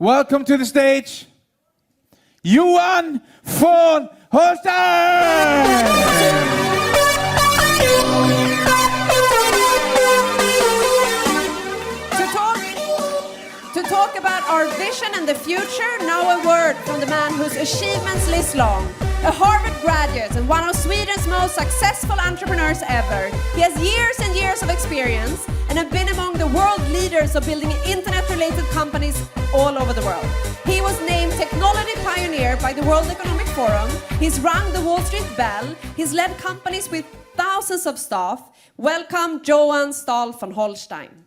Welcome to the stage, Johan Von Holstein! To talk about our vision and the future, now a word from the man whose achievements list long. A Harvard graduate and one of Sweden's most successful entrepreneurs ever. He has years and years of experience and have been among the world leaders of building internet-related companies all over the world. He was named Technology Pioneer by the World Economic Forum. He's rung the Wall Street Bell. He's led companies with thousands of staff. Welcome, Johan Stael Von Holstein.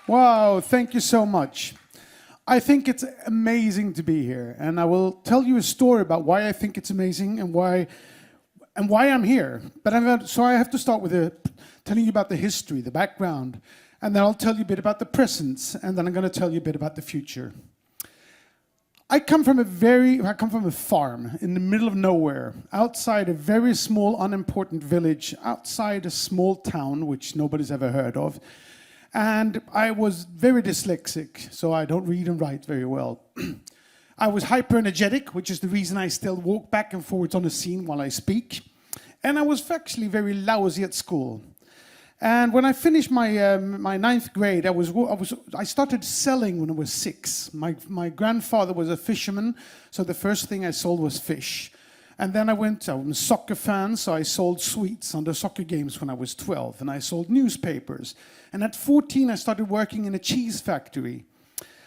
Wow, thank you so much. I think it's amazing to be here, and I will tell you a story about why I think it's amazing and why I'm here. But so I have to start with telling you about the history, the background, and then I'll tell you a bit about the present, and then I'm going to tell you a bit about the future. I come from a farm in the middle of nowhere, outside a very small, unimportant village, outside a small town which nobody's ever heard of. And I was very dyslexic, so I don't read and write very well. I was hyper-energetic, which is the reason I still walk back and forwards on a scene while I speak. And I was actually very lousy at school. And when I finished my my ninth grade, I started selling when I was 6. My grandfather was a fisherman, so the first thing I sold was fish. And then I'm a soccer fan, so I sold sweets on the soccer games when I was 12, and I sold newspapers. And at 14, I started working in a cheese factory.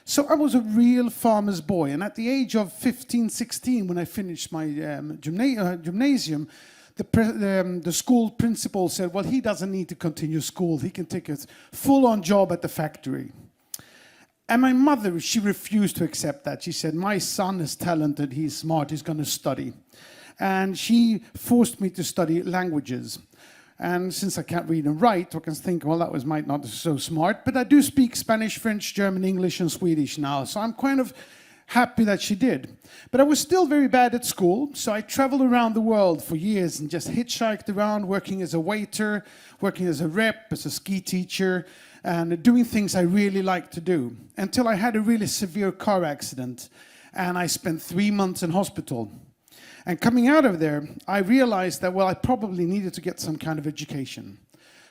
So I was a real farmer's boy, and at the age of 15, 16, when I finished my gymnasium, the school principal said, well, he doesn't need to continue school, he can take a full-on job at the factory. And my mother, she refused to accept that. She said, my son is talented, he's smart, he's going to study. And she forced me to study languages. And since I can't read and write, I can think, well, that might not be so smart. But I do speak Spanish, French, German, English, and Swedish now. So I'm kind of happy that she did. But I was still very bad at school. So I traveled around the world for years and just hitchhiked around, working as a waiter, working as a rep, as a ski teacher, and doing things I really liked to do. Until I had a really severe car accident. And I spent 3 months in hospital. And coming out of there, I realized that, well, I probably needed to get some kind of education.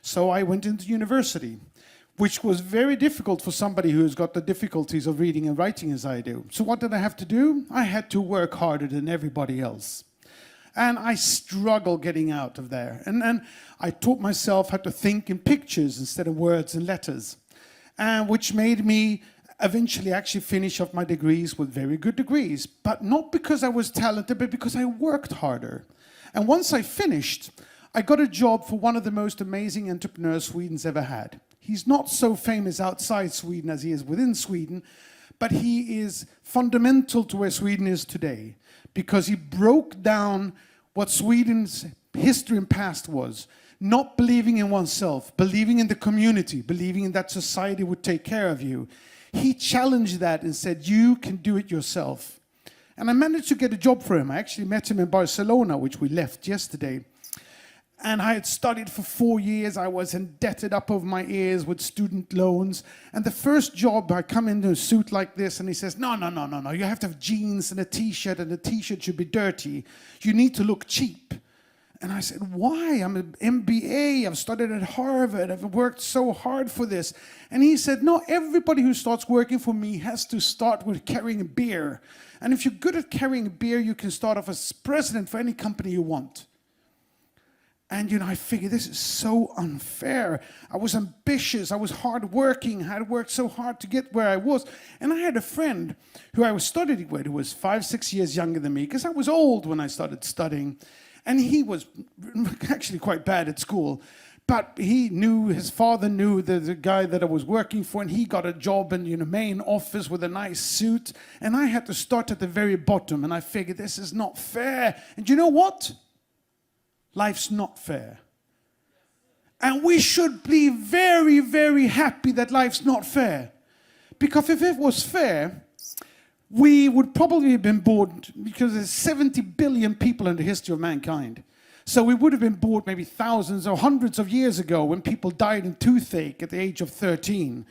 So I went into university, which was very difficult for somebody who's got the difficulties of reading and writing as I do. So what did I have to do? I had to work harder than everybody else. And I struggled getting out of there. And then I taught myself how to think in pictures instead of words and letters, which made me eventually actually finish off my degrees with very good degrees, but not because I was talented, but because I worked harder. And once I finished, I got a job for one of the most amazing entrepreneurs Sweden's ever had. He's not so famous outside Sweden as he is within Sweden, but he is fundamental to where Sweden is today, because he broke down what Sweden's history and past was. Not believing in oneself, believing in the community, believing in that society would take care of you. He challenged that and said, you can do it yourself. And I managed to get a job for him. I actually met him in Barcelona, which we left yesterday. And I had studied for 4 years. I was indebted up over my ears with student loans. And the first job, I come into a suit like this, and he says, no, you have to have jeans and a t-shirt, and the t-shirt should be dirty. You need to look cheap. And I said, why? I'm an MBA, I've studied at Harvard, I've worked so hard for this. And he said, no, everybody who starts working for me has to start with carrying a beer. And if you're good at carrying a beer, you can start off as president for any company you want. And, I figured this is so unfair. I was ambitious, I was hardworking, I had worked so hard to get where I was. And I had a friend who I was studying with who was 5, 6 years younger than me, because I was old when I started studying. And he was actually quite bad at school. But his father knew the guy that I was working for, and he got a job in the main office with a nice suit. And I had to start at the very bottom, and I figured this is not fair. And you know what? Life's not fair. And we should be very, very happy that life's not fair. Because if it was fair, we would probably have been bored, because there's 70 billion people in the history of mankind. So we would have been bored maybe thousands or hundreds of years ago when people died in toothache at the age of 13.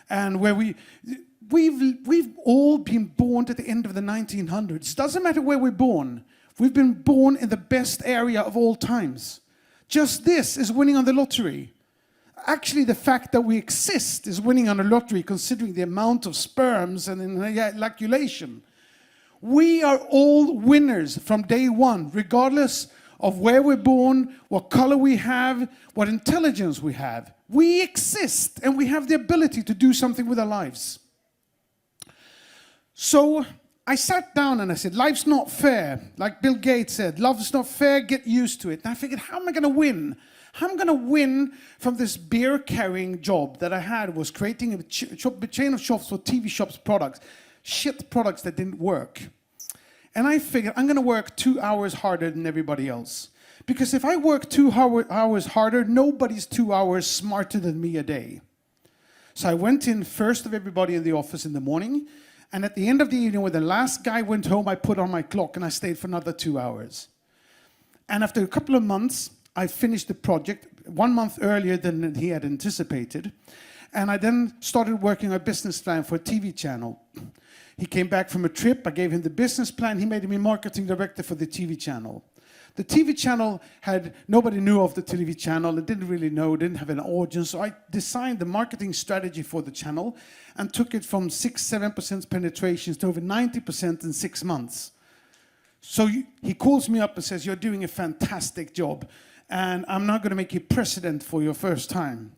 and where we've all been born at the end of the 1900s. Doesn't matter where we're born. We've been born in the best area of all times. Just this is winning on the lottery. Actually, the fact that we exist is winning on a lottery, considering the amount of sperms and ejaculation. We are all winners from day one, regardless of where we're born, what color we have, what intelligence we have. We exist, and we have the ability to do something with our lives. So I sat down and I said, life's not fair. Like Bill Gates said, life's not fair, get used to it. And I figured, how am I going to win? How am I going to win from this beer-carrying job that I had, was creating a chain of shops for TV shops products, shit products that didn't work. And I figured, I'm going to work 2 hours harder than everybody else. Because if I work 2 hours harder, nobody's 2 hours smarter than me a day. So I went in first of everybody in the office in the morning, and at the end of the evening, when the last guy went home, I put on my clock and I stayed for another 2 hours. And after a couple of months, I finished the project 1 month earlier than he had anticipated. And I then started working on a business plan for a TV channel. He came back from a trip, I gave him the business plan, he made me marketing director for the TV channel. The TV channel nobody knew of the TV channel, it didn't really know, didn't have an audience, so I designed the marketing strategy for the channel and took it from 6-7% penetrations to over 90% in 6 months. So he calls me up and says, you're doing a fantastic job, and I'm not going to make you president for your first time.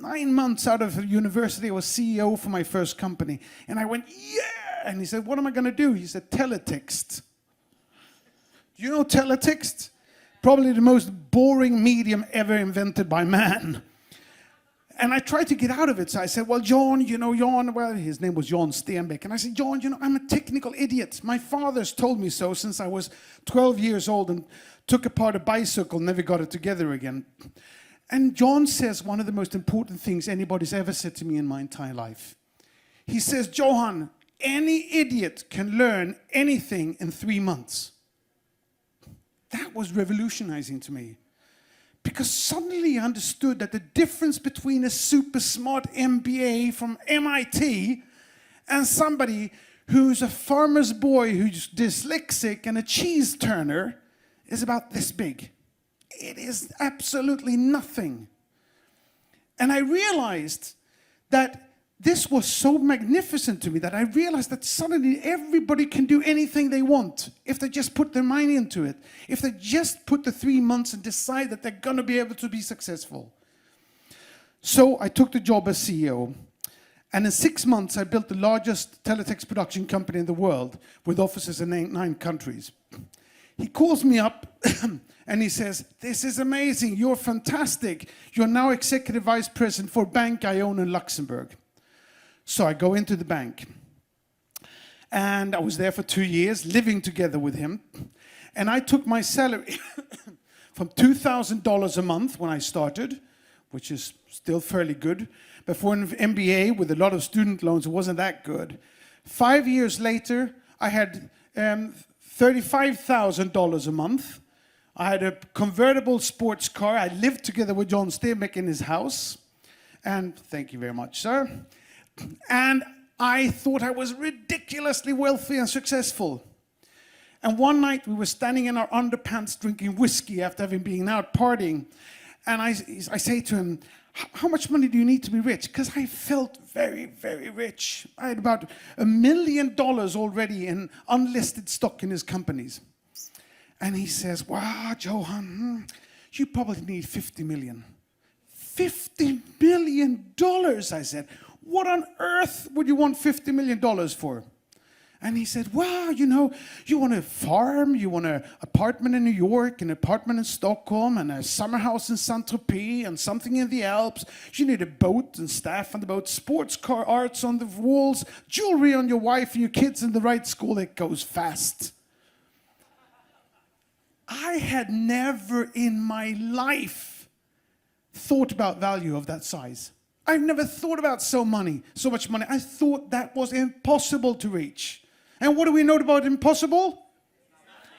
9 months out of university, I was CEO for my first company. And I went, yeah! And he said, what am I going to do? He said, teletext. Do you know teletext? Probably the most boring medium ever invented by man. And I tried to get out of it. So I said, well, John, well, his name was Johan Stael. And I said, John, I'm a technical idiot. My father's told me so since I was 12 years old and took apart a bicycle, never got it together again. And John says one of the most important things anybody's ever said to me in my entire life. He says, Johan, any idiot can learn anything in 3 months. That was revolutionizing to me. Because suddenly I understood that the difference between a super smart MBA from MIT and somebody who's a farmer's boy who's dyslexic and a cheese turner is about this big. It is absolutely nothing. And I realized that this was so magnificent to me that I realized that suddenly everybody can do anything they want if they just put their mind into it. If they just put the 3 months and decide that they're going to be able to be successful. So I took the job as CEO. And in 6 months, I built the largest teletext production company in the world with offices in 9 countries. He calls me up and he says, this is amazing, you're fantastic. You're now executive vice president for a bank I own in Luxembourg. So I go into the bank. And I was there for 2 years, living together with him. And I took my salary from $2,000 a month when I started, which is still fairly good. But for an MBA with a lot of student loans, it wasn't that good. 5 years later, I had $35,000 a month. I had a convertible sports car. I lived together with Johan Stael in his house. And thank you very much, sir. And I thought I was ridiculously wealthy and successful. And one night we were standing in our underpants drinking whiskey after having been out partying. And I say to him, how much money do you need to be rich? Because I felt very, very rich. I had about $1 million already in unlisted stock in his companies. And he says, wow, Johan, you probably need 50 million. $50 million, I said. What on earth would you want $50 million for? And he said, wow, you want a farm, you want an apartment in New York, an apartment in Stockholm, and a summer house in Saint-Tropez, and something in the Alps. You need a boat and staff on the boat, sports car arts on the walls, jewelry on your wife and your kids in the right school. It goes fast. I had never in my life thought about value of that size. I've never thought about so much money. I thought that was impossible to reach. And what do we know about impossible?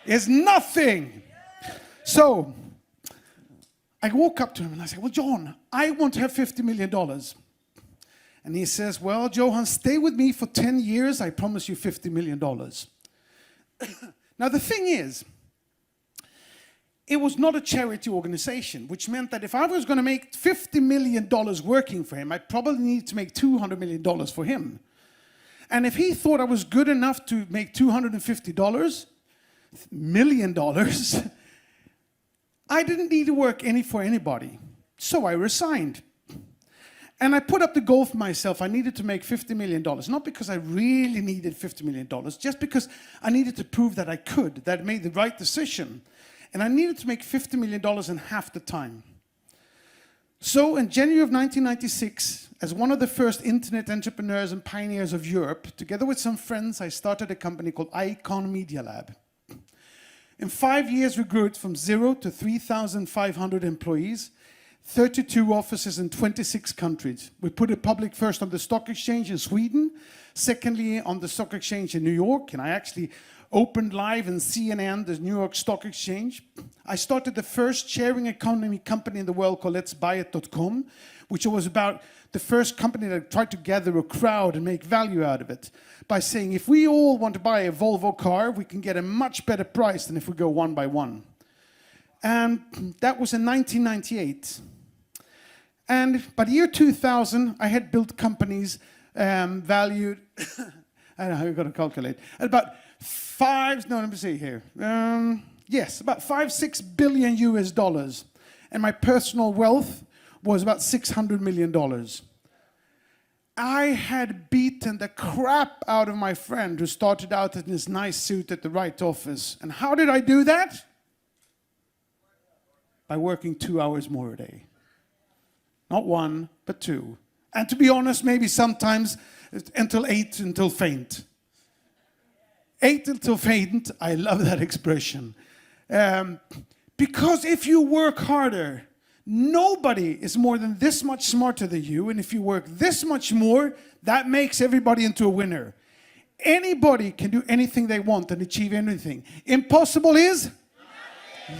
It's nothing. So I walk up to him and I say, well, John, I want to have $50 million. And he says, well, Johan, stay with me for 10 years. I promise you $50 million. Now, the thing is, it was not a charity organization, which meant that if I was going to make $50 million working for him, I probably needed to make $200 million for him. And if he thought I was good enough to make $250 million, I didn't need to work for anybody. So I resigned. And I put up the goal for myself. I needed to make $50 million, not because I really needed $50 million, just because I needed to prove that I could, that I made the right decision. And I needed to make $50 million in half the time. So in January of 1996, as one of the first internet entrepreneurs and pioneers of Europe, together with some friends, I started a company called Icon Media Lab. In 5 years, we grew it from 0 to 3,500 employees, 32 offices in 26 countries. We put it public first on the stock exchange in Sweden, secondly on the stock exchange in New York, and I actually opened live in CNN, the New York Stock Exchange. I started the first sharing economy company in the world called letsbuyit.com, which was about the first company that tried to gather a crowd and make value out of it by saying, if we all want to buy a Volvo car, we can get a much better price than if we go one by one. And that was in 1998. And by the year 2000, I had built companies valued, I don't know how you're going to calculate, at about about 5-6 billion US dollars. And my personal wealth was about $600 million. I had beaten the crap out of my friend who started out in his nice suit at the right office. And how did I do that? By working 2 hours more a day. Not 1, but 2. And to be honest, maybe sometimes until 8, until faint. 8 until faint, I love that expression. Because if you work harder, nobody is more than this much smarter than you. And if you work this much more, that makes everybody into a winner. Anybody can do anything they want and achieve anything. Impossible is?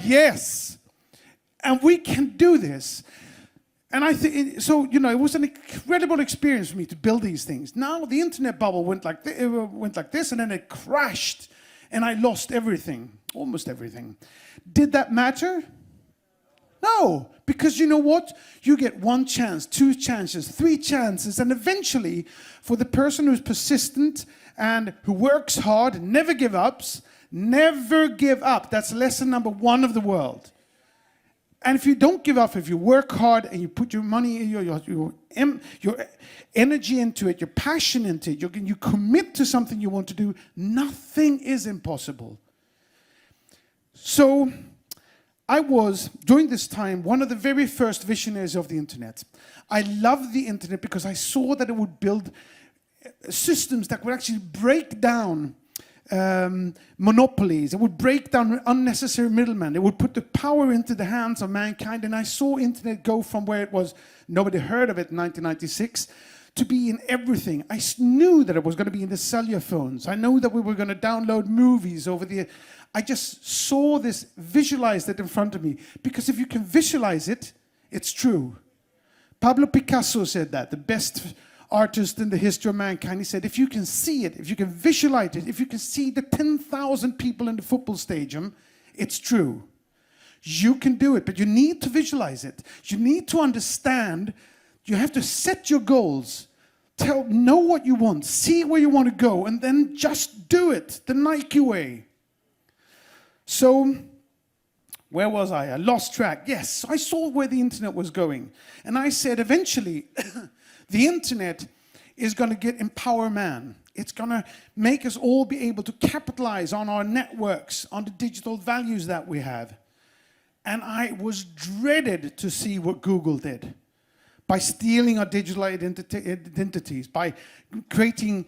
Yes. And we can do this. And I think, so, you know, it was an incredible experience for me to build these things. Now the internet bubble went like this, and then it crashed, and I lost everything, almost everything. Did that matter? No, because you know what? You get 1 chance, 2 chances, 3 chances, and eventually, for the person who's persistent and who works hard, never give up, that's lesson number 1 of the world. And if you don't give up, if you work hard and you put your money, your energy into it, your passion into it, you commit to something you want to do, nothing is impossible. So I was, during this time, one of the very first visionaries of the internet. I loved the internet because I saw that it would build systems that would actually break down monopolies. It would break down unnecessary middlemen. It would put the power into the hands of mankind. And I saw internet go from where it was, nobody heard of it in 1996, to be in everything. I knew that it was going to be in the cellular phones. I knew that we were going to download movies over the... I just saw this, visualized it in front of me. Because if you can visualize it, it's true. Pablo Picasso said that, the best artist in the history of mankind. He said, if you can see it, if you can visualize it, if you can see the 10,000 people in the football stadium, it's true. You can do it, but you need to visualize it. You need to understand. You have to set your goals. Know what you want, see where you want to go, and then just do it, the Nike way. So, where was I? I lost track. Yes, I saw where the internet was going. And I said, eventually, the internet is going to empower man. It's going to make us all be able to capitalize on our networks, on the digital values that we have. And I was dreaded to see what Google did by stealing our digital identities, by creating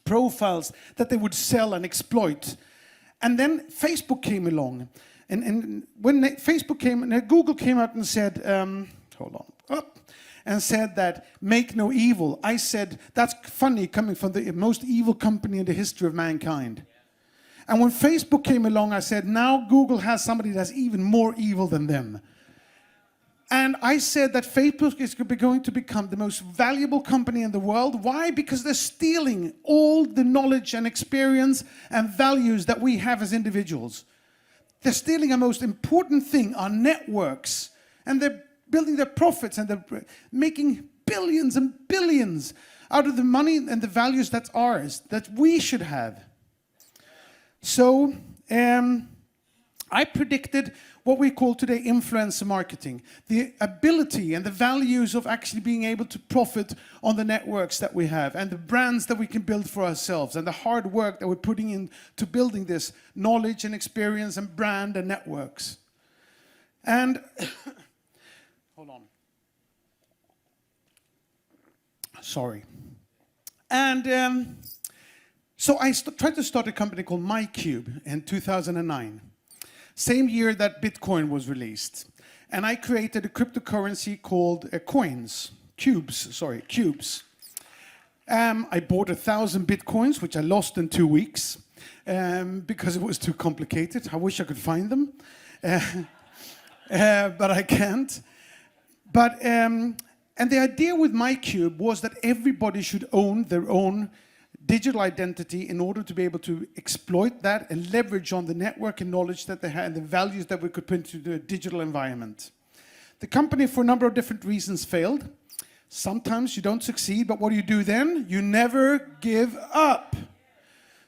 profiles that they would sell and exploit. And then Facebook came along. And when Facebook came, and Google came out and said, and said that, make no evil. I said, that's funny coming from the most evil company in the history of mankind. And when Facebook came along, I said, now Google has somebody that's even more evil than them. And I said that Facebook is going to become the most valuable company in the world. Why? Because they're stealing all the knowledge and experience and values that we have as individuals. They're stealing our most important thing, our networks. And they're building their profits and they're making billions and billions out of the money and the values that's ours, that we should have. So I predicted what we call today influencer marketing, the ability and the values of actually being able to profit on the networks that we have and the brands that we can build for ourselves and the hard work that we're putting into building this knowledge and experience and brand and networks. And hold on. Sorry. And so I tried to start a company called MyCube in 2009. Same year that Bitcoin was released. And I created a cryptocurrency called cubes. I bought 1,000 Bitcoins, which I lost in 2 weeks because it was too complicated. I wish I could find them, but I can't. But, and the idea with MyCube was that everybody should own their own digital identity in order to be able to exploit that and leverage on the network and knowledge that they had and the values that we could put into the digital environment. The company, for a number of different reasons, failed. Sometimes you don't succeed, but what do you do then? You never give up.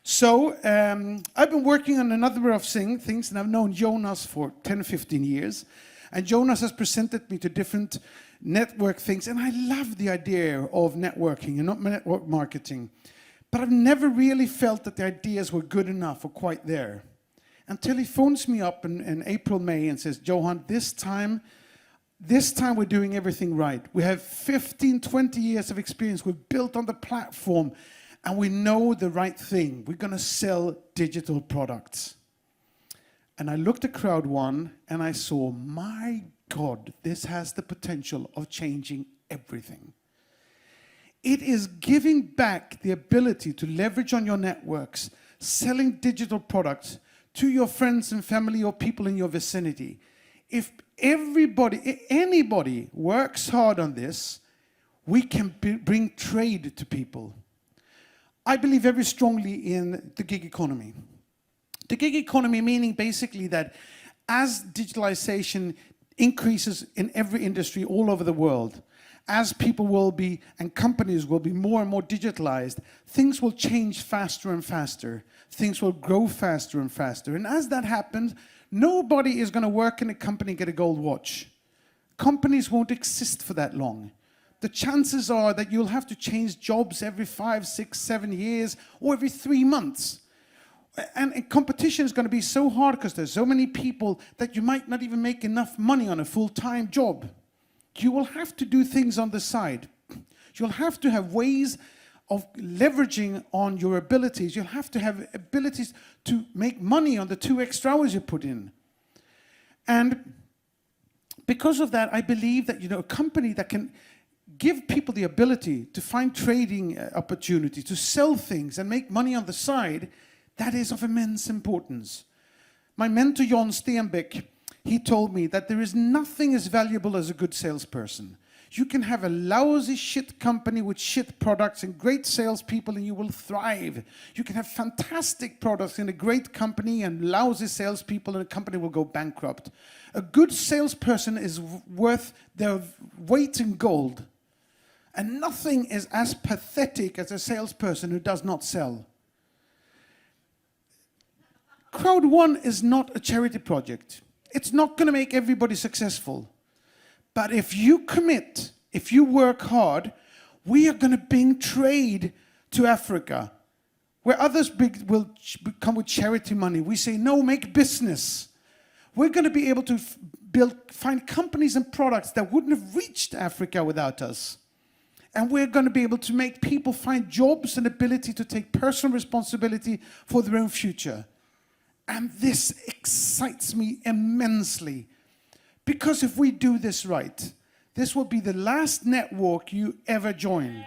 So I've been working on a number of things, and I've known Jonas for 10, 15 years. And Jonas has presented me to different network things, and I love the idea of networking and not network marketing. But I've never really felt that the ideas were good enough or quite there. Until he phones me up in April, May and says, Johan, this time we're doing everything right. We have 15, 20 years of experience. We've built on the platform and we know the right thing. We're going to sell digital products. And I looked at CROWD1 and I saw, my God, this has the potential of changing everything. It is giving back the ability to leverage on your networks, selling digital products to your friends and family or people in your vicinity. If anybody works hard on this, we can bring trade to people. I believe very strongly in the gig economy. The gig economy meaning basically that as digitalization increases in every industry all over the world, as people will be and companies will be more and more digitalized, things will change faster and faster. Things will grow faster and faster. And as that happens, nobody is going to work in a company and get a gold watch. Companies won't exist for that long. The chances are that you'll have to change jobs every 5, 6, 7 years or every 3 months. And competition is going to be so hard because there's so many people that you might not even make enough money on a full-time job. You will have to do things on the side. You'll have to have ways of leveraging on your abilities. You'll have to have abilities to make money on the 2 extra hours you put in. And because of that, I believe that a company that can give people the ability to find trading opportunities, to sell things and make money on the side, that is of immense importance. My mentor, Johan Stael, he told me that there is nothing as valuable as a good salesperson. You can have a lousy shit company with shit products and great salespeople and you will thrive. You can have fantastic products in a great company and lousy salespeople and a company will go bankrupt. A good salesperson is worth their weight in gold. And nothing is as pathetic as a salesperson who does not sell. CROWD1 is not a charity project. It's not going to make everybody successful. But if you commit, if you work hard, we are going to bring trade to Africa. Where others will come with charity money, we say, no, make business. We're going to be able to find companies and products that wouldn't have reached Africa without us. And we're going to be able to make people find jobs and ability to take personal responsibility for their own future. And this excites me immensely. Because if we do this right, this will be the last network you ever join.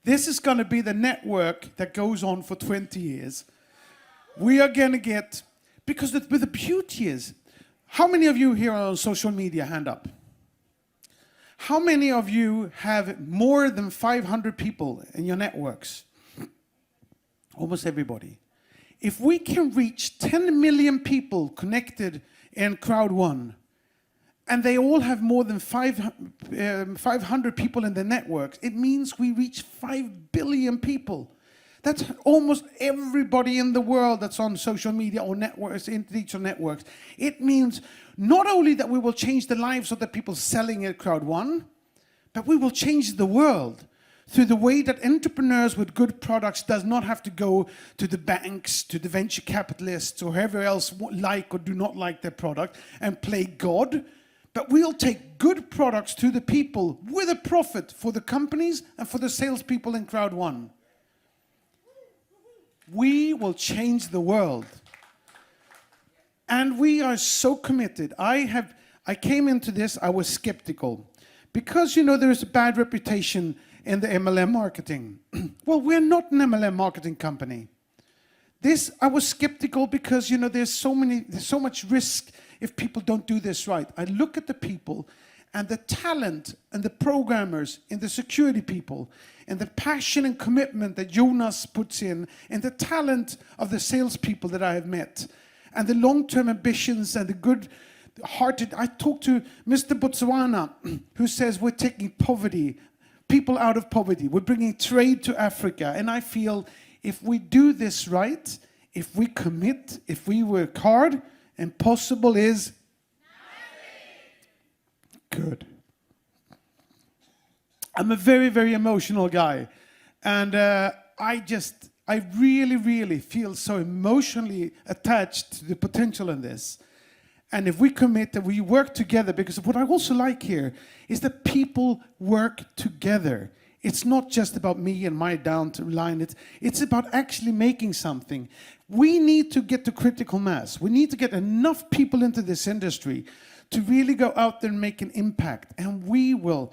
This is going to be the network that goes on for 20 years. We are going to get, because the beauty is, how many of you here are on social media? Hand up. How many of you have more than 500 people in your networks? Almost everybody. If we can reach 10 million people connected in CROWD1, and they all have more than 500 people in their networks, it means we reach 5 billion people. That's almost everybody in the world that's on social media or networks, in digital networks. It means not only that we will change the lives of the people selling at CROWD1, but we will change the world through the way that entrepreneurs with good products does not have to go to the banks, to the venture capitalists, or whoever else like or do not like their product and play God. But we'll take good products to the people with a profit for the companies and for the salespeople in CROWD1. We will change the world. And we are so committed. I came into this, I was skeptical. Because, there is a bad reputation in the MLM marketing. Well, we're not an MLM marketing company. I was skeptical because, there's so much risk if people don't do this right. I look at the people and the talent and the programmers and the security people and the passion and commitment that Jonas puts in and the talent of the salespeople that I have met and the long-term ambitions and the good-hearted. I talked to Mr. Botswana who says we're taking people out of poverty. We're bringing trade to Africa. And I feel if we do this right, if we commit, if we work hard, impossible is good. I'm a very, very emotional guy. And I really, really feel so emotionally attached to the potential in this. And if we commit that we work together, because what I also like here is that people work together. It's not just about me and my down line. It's about actually making something. We need to get to critical mass. We need to get enough people into this industry to really go out there and make an impact. And we will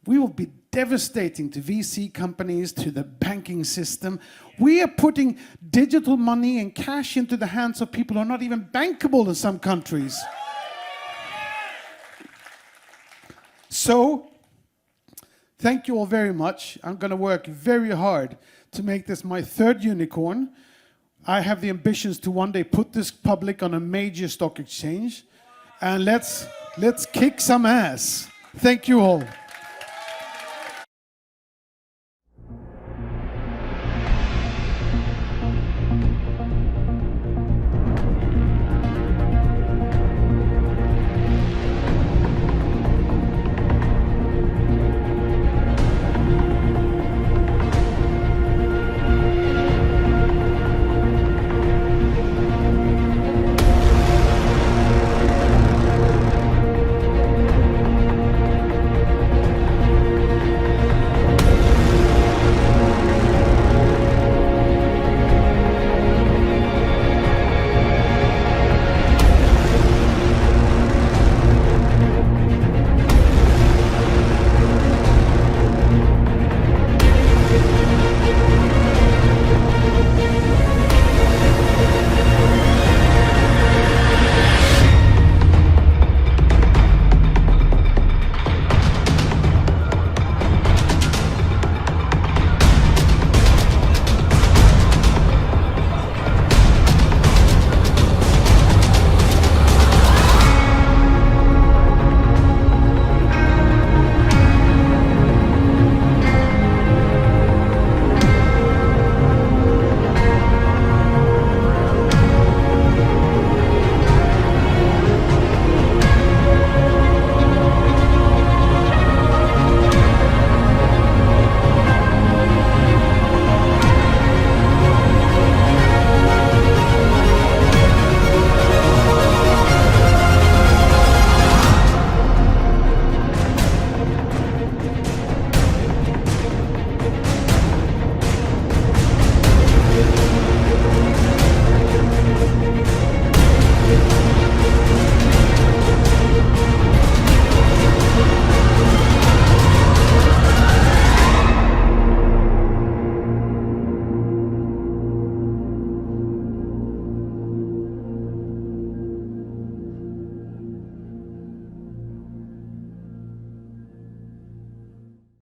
be devastating to VC companies, to the banking system. We are putting digital money and cash into the hands of people who are not even bankable in some countries. So, thank you all very much. I'm going to work very hard to make this my third unicorn. I have the ambitions to one day put this public on a major stock exchange. And let's kick some ass. Thank you all.